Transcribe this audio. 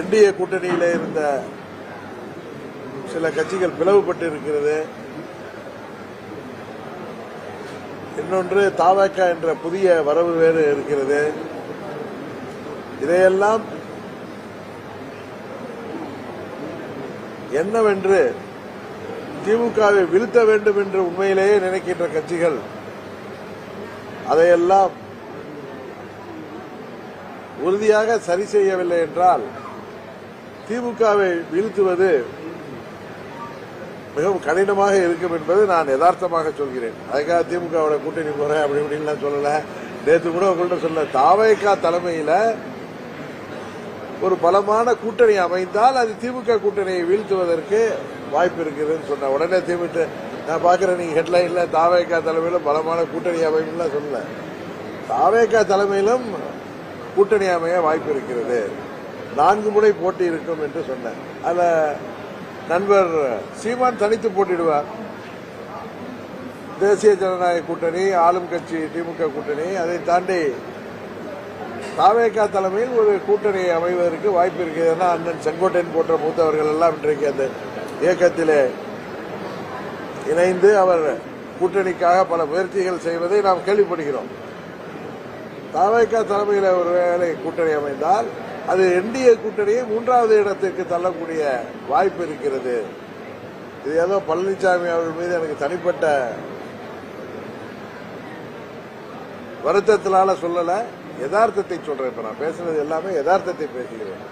NDA கூட்டணியிலே இருந்த சில கட்சிகள் பிளவுபட்டு இருக்கிறது. இன்னொன்று தவேக என்ற புதிய வரவு வேறு இருக்கிறது. இதையெல்லாம் என்னவென்று திமுகவை வீழ்த்த வேண்டும் என்று உண்மையிலேயே நினைக்கின்ற கட்சிகள் அதையெல்லாம் உறுதியாக சரி செய்யவில்லை என்றால் திமுகவை வீழ்த்துவது மிகவும் கடினமாக இருக்கும் என்பது நான் யதார்த்தமாக சொல்கிறேன். அதுக்காக திமுகவோட கூட்டணி போறேன் அப்படி இப்படின்லாம் சொல்லல. நேற்று கூட உங்கள்கிட்ட சொல்ல தவேக தலைமையில் ஒரு பலமான கூட்டணி அமைந்தால் அது திமுக கூட்டணியை வீழ்த்துவதற்கு வாய்ப்பு இருக்குதுன்னு சொன்ன உடனே திமுக நான் பாக்குறேன் நீங்க ஹெட்லைன்ல தவேக தலைமையிலும் பலமான கூட்டணி அமையும் சொல்லல. தவேக தலைமையிலும் கூட்டணி அமைய வாய்ப்பு இருக்கிறது. 4 முறை போட்டி இருக்கும் என்று சொன்னேன். அதுல நண்பர் சீமான் தனித்து போட்டிடுவார். தேசிய ஜனநாயக கூட்டணி, ஆளும் கட்சி திமுக கூட்டணி, அதை தாண்டி தவேக தலைமையில் ஒரு கூட்டணி அமைவதற்கு வாய்ப்பு இருக்கிறது. அண்ணன் செங்கோட்டையன் போன்ற மூத்தவர்கள் எல்லாம் இன்றைக்கு அந்த இயக்கத்திலே இணைந்து அவர் கூட்டணிக்காக பல முயற்சிகள் செய்வதை நாம் கேள்விப்படுகிறோம். தவேக தலைமையில் ஒருவேளை கூட்டணி அமைந்தால் அது என்டிஏ கூட்டணியை 3வது இடத்திற்கு தள்ளக்கூடிய வாய்ப்பு இருக்கிறது. இது ஏதோ பழனிசாமி அவர்கள் மீது எனக்கு தனிப்பட்ட வருத்தத்தினால சொல்லல, யதார்த்தத்தை சொல்றேன். இப்ப நான் பேசுனது எல்லாமே யதார்த்தத்தை பேசுகிறேன்.